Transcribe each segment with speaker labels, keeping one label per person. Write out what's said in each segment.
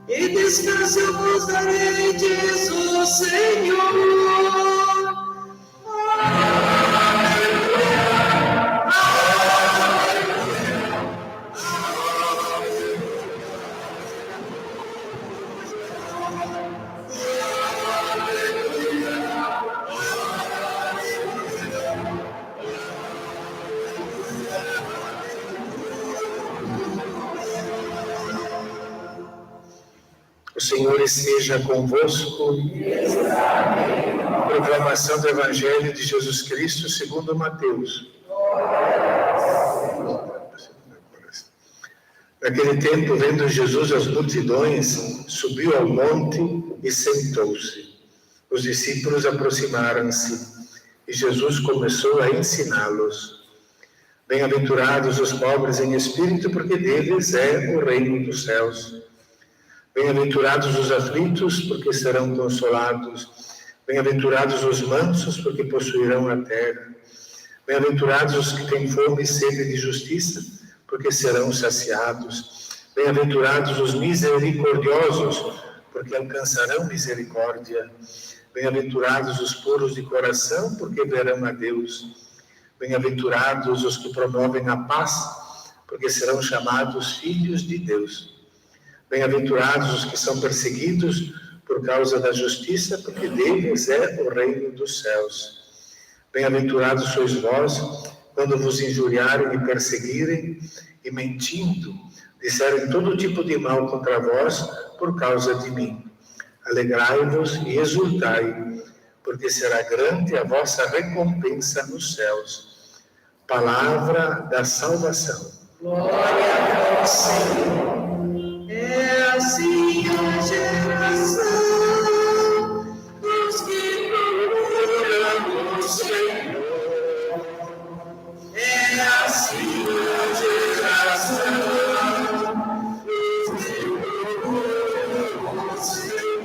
Speaker 1: e descanso vos darei, diz o Senhor.
Speaker 2: O Senhor esteja convosco. Proclamação do Evangelho de Jesus Cristo segundo Mateus. Naquele tempo, vendo Jesus as multidões, subiu ao monte e sentou-se. Os discípulos aproximaram-se e Jesus começou a ensiná-los. Bem-aventurados os pobres em espírito, porque deles é o reino dos céus. Bem-aventurados os aflitos, porque serão consolados. Bem-aventurados os mansos, porque possuirão a terra. Bem-aventurados os que têm fome e sede de justiça, porque serão saciados. Bem-aventurados os misericordiosos, porque alcançarão misericórdia. Bem-aventurados os puros de coração, porque verão a Deus. Bem-aventurados os que promovem a paz, porque serão chamados filhos de Deus. Bem-aventurados os que são perseguidos por causa da justiça, porque deles é o reino dos céus. Bem-aventurados sois vós, quando vos injuriarem e perseguirem, e mentindo, disserem todo tipo de mal contra vós por causa de mim. Alegrai-vos e exultai, porque será grande a vossa recompensa nos céus. Palavra da salvação.
Speaker 1: Glória a vós, Senhor. É assim a geração dos que procuram o Senhor. É assim a geração dos que procuram o Senhor.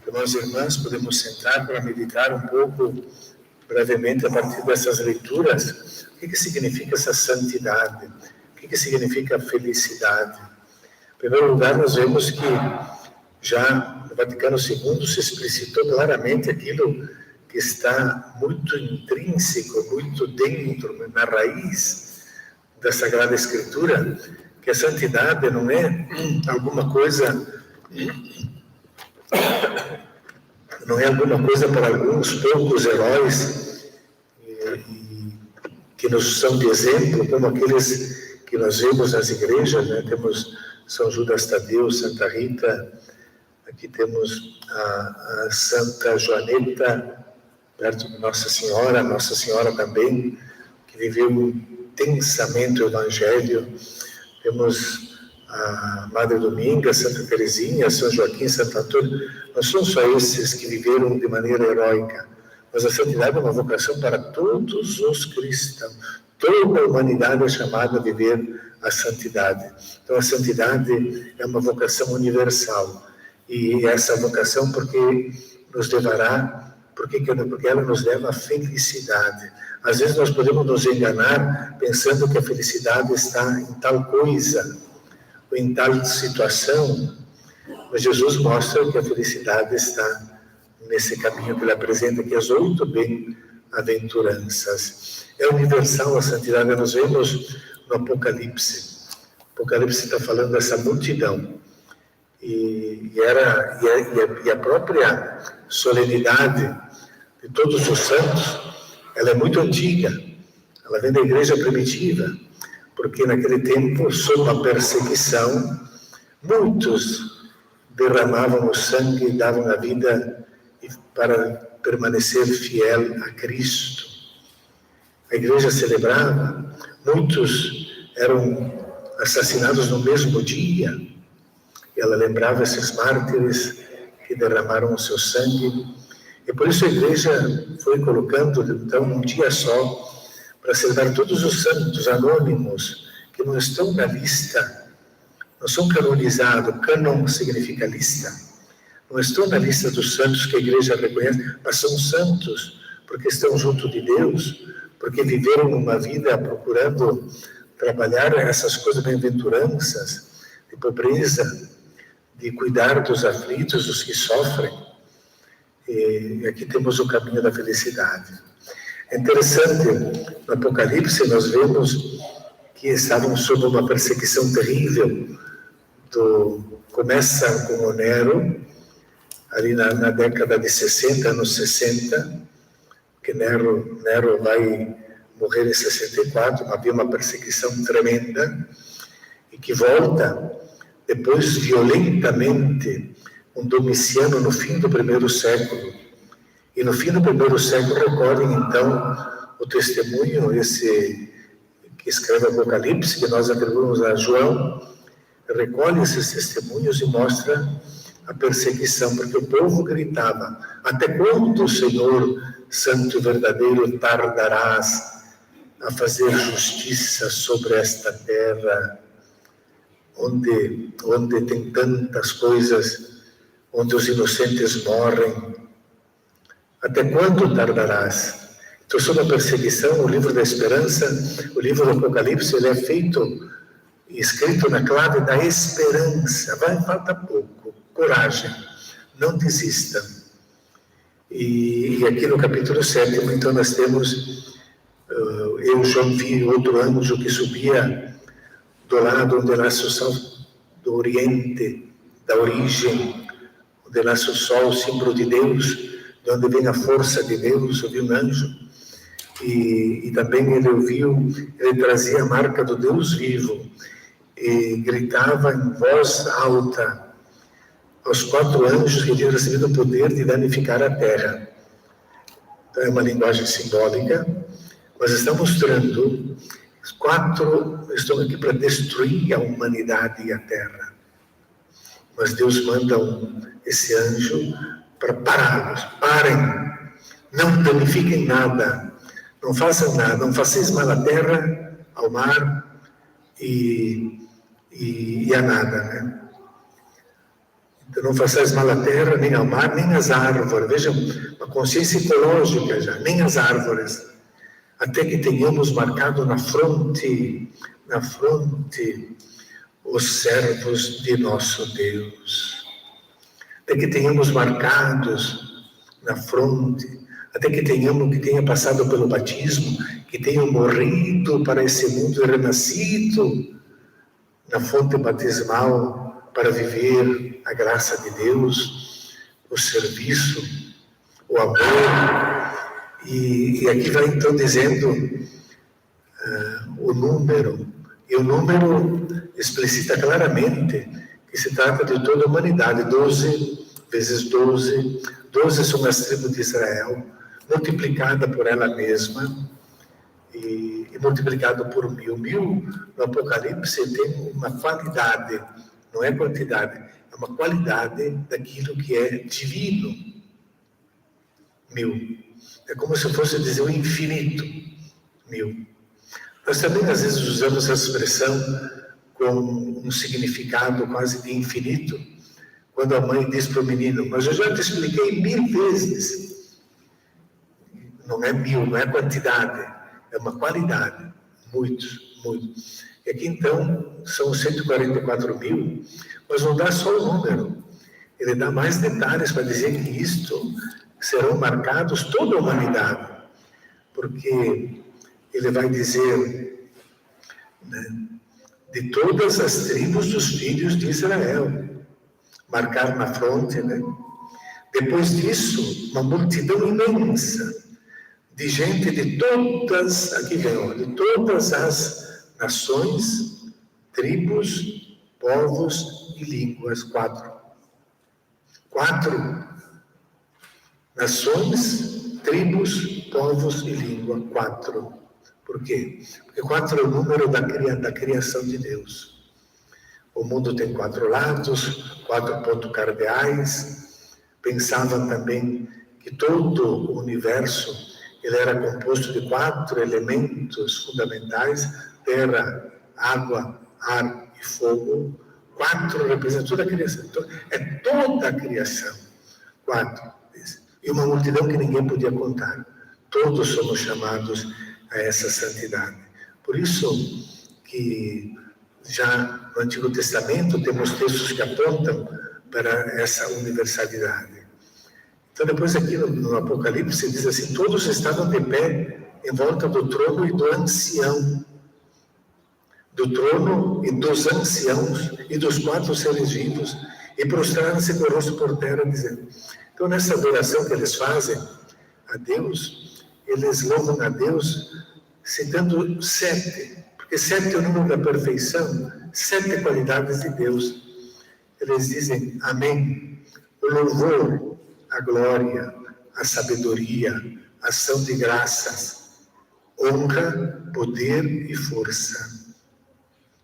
Speaker 2: Irmãos e irmãs, podemos sentar para meditar um pouco, brevemente, a partir dessas leituras. O que significa essa santidade? O que significa felicidade? Em primeiro lugar, nós vemos que já no Vaticano II se explicitou claramente aquilo que está muito intrínseco, muito dentro, na raiz da Sagrada Escritura, que a santidade não é alguma coisa, não é alguma coisa para alguns poucos heróis que nos são de exemplo, como aqueles que nós vemos nas igrejas, né? Temos São Judas Tadeu, Santa Rita, aqui temos a Santa Joaneta, perto de Nossa Senhora também, que viveu intensamente o Evangelho. Temos a Madre Dominga, Santa Teresinha, São Joaquim, Santo Antônio. Não são só esses que viveram de maneira heróica, mas a santidade é uma vocação para todos os cristãos. Toda a humanidade é chamada a viver a santidade. Então, a santidade é uma vocação universal. E essa vocação, porque ela nos leva à felicidade. Às vezes, nós podemos nos enganar pensando que a felicidade está em tal coisa, ou em tal situação. Mas Jesus mostra que a felicidade está nesse caminho que ele apresenta, que é as 8 bem-aventuranças. É universal a santidade, nós vemos no Apocalipse. O Apocalipse está falando dessa multidão. E a própria solenidade de todos os santos, ela é muito antiga. Ela vem da igreja primitiva, porque naquele tempo, sob a perseguição, muitos derramavam o sangue e davam a vida para permanecer fiel a Cristo. A igreja celebrava, muitos eram assassinados no mesmo dia. E ela lembrava esses mártires que derramaram o seu sangue. E por isso a igreja foi colocando, então, um dia só, para celebrar todos os santos anônimos que não estão na lista, não são canonizados. Cânon significa lista. Não estão na lista dos santos que a igreja reconhece, mas são santos porque estão junto de Deus, porque viveram uma vida procurando trabalhar essas coisas, bem-aventuranças, pobreza, de cuidar dos aflitos, dos que sofrem. E aqui temos o caminho da felicidade. É interessante, no Apocalipse nós vemos que estavam sob uma perseguição terrível. Começa com o Nero, ali na década de 60, anos 60, que Nero vai morrer em 64, havia uma perseguição tremenda, e que volta depois violentamente um Domiciano no fim do primeiro século. E no fim do primeiro século recolhem então o testemunho, esse que escreve o Apocalipse, que nós atribuímos a João, recolhe esses testemunhos e mostra a perseguição, porque o povo gritava: até quando, Senhor, santo e verdadeiro, tardarás a fazer justiça sobre esta terra, onde tem tantas coisas, onde os inocentes morrem? Até quando tardarás? Então, sobre a perseguição, o livro da esperança, o livro do Apocalipse, ele é feito, escrito na clave da esperança. Falta pouco, coragem, não desista. E aqui no capítulo 7, então, nós temos, eu, João, vi outro anjo que subia do lado onde nasce o sol do oriente, da origem, onde nasce o sol, o símbolo de Deus, de onde vem a força de Deus. Eu vi um anjo, e também ele trazia a marca do Deus vivo, e gritava em voz alta aos 4 anjos que tinham recebido o poder de danificar a terra. Então, é uma linguagem simbólica, mas está mostrando, os 4 estão aqui para destruir a humanidade e a terra. Mas Deus manda esse anjo para pará-los. Parem, não danifiquem nada, não façam nada, não façais mal à terra, ao mar e a nada, né? Então, não façais mal à terra, nem ao mar, nem às árvores. Vejam, uma consciência ecológica já, nem às árvores. Até que tenhamos marcado na fronte, os servos de nosso Deus. Até que tenhamos marcados na fronte, até que tenha passado pelo batismo, que tenham morrido para esse mundo e renascido na fonte batismal para viver a graça de Deus, o serviço, o amor. E aqui vai então dizendo o número, e o número explicita claramente que se trata de toda a humanidade. 12 vezes 12, 12 são as tribos de Israel, multiplicada por ela mesma, e multiplicado por 1000. 1000 no Apocalipse tem uma qualidade, não é quantidade, é uma qualidade daquilo que é divino. 1000. É como se fosse dizer o infinito. 1000. Nós também às vezes usamos essa expressão com um significado quase de infinito, quando a mãe diz para o menino: mas eu já te expliquei 1000 vezes. Não é 1000, não é quantidade, é uma qualidade. Muitos. E aqui então são 144.000, mas não dá só o número, ele dá mais detalhes para dizer que isto serão marcados toda a humanidade, porque ele vai dizer, né, de todas as tribos dos filhos de Israel, marcar na fronte, né? Depois disso, uma multidão imensa de gente de todas, aqui vem, de todas as nações, tribos, povos e línguas. 4 nações, tribos, povos e língua. 4. Por quê? Porque 4 é o número da criação de Deus. O mundo tem 4 lados, 4 pontos cardeais. Pensavam também que todo o universo ele era composto de 4 elementos fundamentais: terra, água, ar e fogo. 4 representam toda a criação. Então, é toda a criação. 4. E uma multidão que ninguém podia contar. Todos somos chamados a essa santidade. Por isso que já no Antigo Testamento temos textos que apontam para essa universalidade. Então, depois aqui no Apocalipse diz assim, todos estavam de pé em volta do trono e do ancião, do trono e dos anciãos e dos 4 seres vivos, e prostraram-se com o rosto por terra, dizendo. Então, nessa adoração que eles fazem a Deus, eles louvam a Deus citando 7, porque 7 é o número da perfeição, 7 qualidades de Deus. Eles dizem, amém, o louvor, a glória, a sabedoria, a ação de graças, honra, poder e força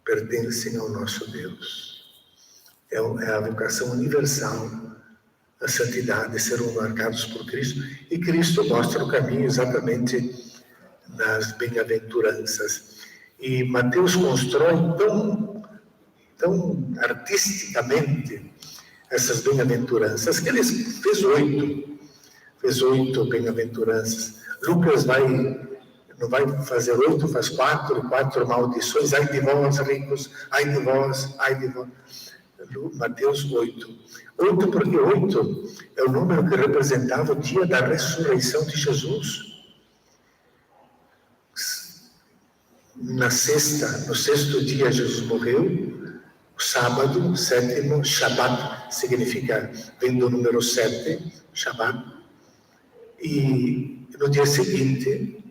Speaker 2: pertencem ao nosso Deus. É a vocação universal, a santidade, serão marcados por Cristo, e Cristo mostra o caminho exatamente nas bem-aventuranças. E Mateus constrói tão artisticamente essas bem-aventuranças, que ele fez 8 bem-aventuranças. Lucas não vai fazer 8, faz 4 maldições, ai de vós ricos, ai de vós. Mateus 8 porque 8 é o número que representava o dia da ressurreição de Jesus. No 6º dia Jesus morreu, o sábado, 7º, Shabbat, vem do número 7, Shabbat, e no dia seguinte,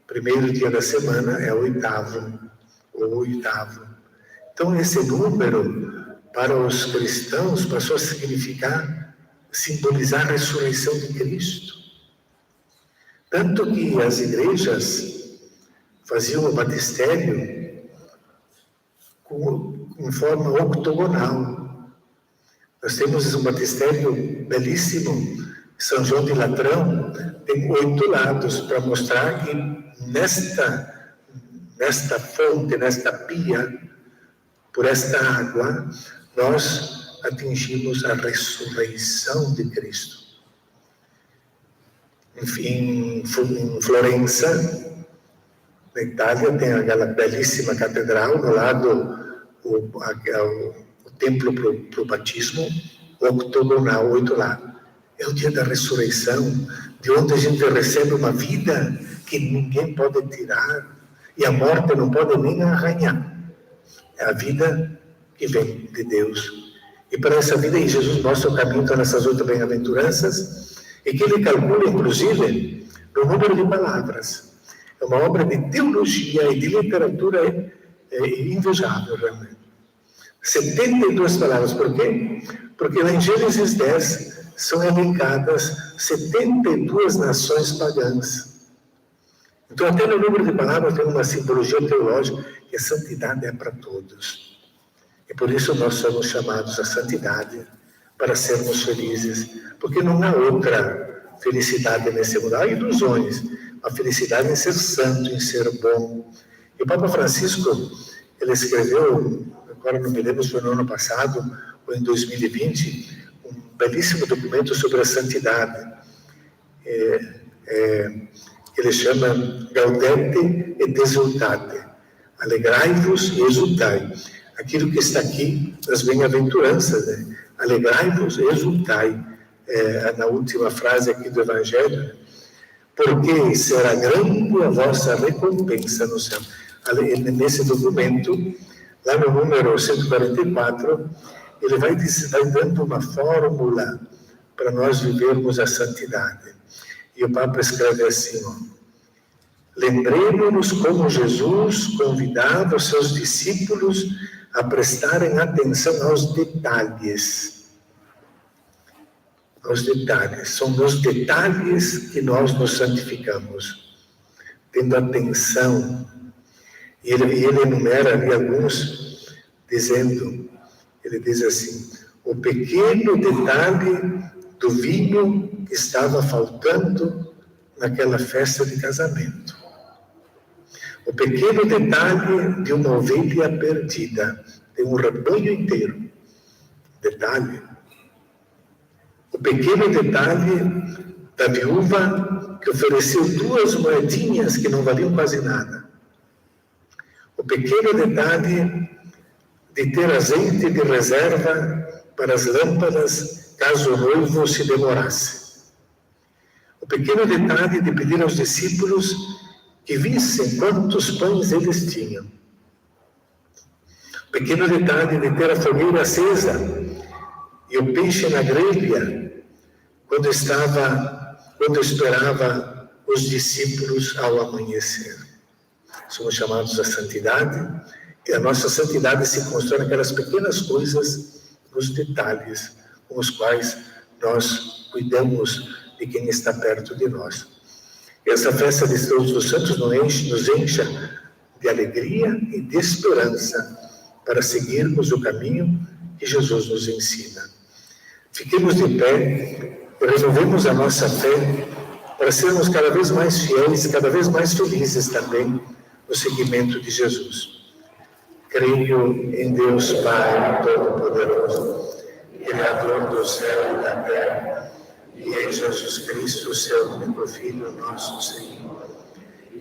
Speaker 2: primeiro dia da semana, é o 8º. Então, esse número, para os cristãos, passou a simbolizar a ressurreição de Cristo. Tanto que as igrejas faziam o batistério com forma octogonal. Nós temos um batistério belíssimo, São João de Latrão, tem 8 lados, para mostrar que nesta fonte, nesta pia, por esta água, nós atingimos a ressurreição de Cristo. Enfim, em Florença, na Itália, tem aquela belíssima catedral, no lado o templo para o batismo, octogonal, 8 lados. É o dia da ressurreição, de onde a gente recebe uma vida que ninguém pode tirar, e a morte não pode nem arranhar. É a vida que vem de Deus. E para essa vida, aí, Jesus mostra o caminho para essas 8 bem-aventuranças, e que ele calcula, inclusive, no número de palavras. É uma obra de teologia e de literatura invejável, realmente. 72 palavras. Por quê? Porque lá em Gênesis 10 são elencadas 72 nações pagãs. Então, até no número de palavras tem uma simbologia teológica, que a santidade é para todos. E por isso nós somos chamados à santidade, para sermos felizes, porque não há outra felicidade nesse mundo. Há ilusões, a felicidade em ser santo, em ser bom. E o Papa Francisco, ele escreveu, agora não me lembro se foi no ano passado ou em 2020, um belíssimo documento sobre a santidade. Ele chama Gaudete et Exultate. Alegrai-vos e exultai. Aquilo que está aqui nas bem-aventuranças, né? Alegrai-vos e exultai. Na última frase aqui do Evangelho, porque será grande a vossa recompensa no céu. Nesse documento, lá no número 144, ele vai dando uma fórmula para nós vivermos a santidade. E o Papa escreve assim, lembremos-nos como Jesus convidava os seus discípulos a prestarem atenção aos detalhes. Aos detalhes. São nos detalhes que nós nos santificamos, tendo atenção. E ele enumera ali alguns, ele diz assim, o pequeno detalhe do vinho que estava faltando naquela festa de casamento. O pequeno detalhe de uma ovelha perdida, de um rebanho inteiro. Detalhe. O pequeno detalhe da viúva que ofereceu 2 moedinhas que não valiam quase nada. O pequeno detalhe de ter azeite de reserva para as lâmpadas, caso o noivo se demorasse. O pequeno detalhe de pedir aos discípulos que vissem quantos pães eles tinham. O pequeno detalhe de ter a fogueira acesa e o peixe na grelha quando esperava os discípulos ao amanhecer. Somos chamados à santidade, e a nossa santidade se constrói naquelas pequenas coisas, nos detalhes com os quais nós cuidamos de quem está perto de nós. Essa festa de Todos os Santos nos encha de alegria e de esperança para seguirmos o caminho que Jesus nos ensina. Fiquemos de pé e renovemos a nossa fé para sermos cada vez mais fiéis, cada vez mais felizes também no seguimento de Jesus. Creio em Deus Pai Todo-Poderoso, Criador do céu e da terra, e em Jesus Cristo, seu único Filho, nosso Senhor,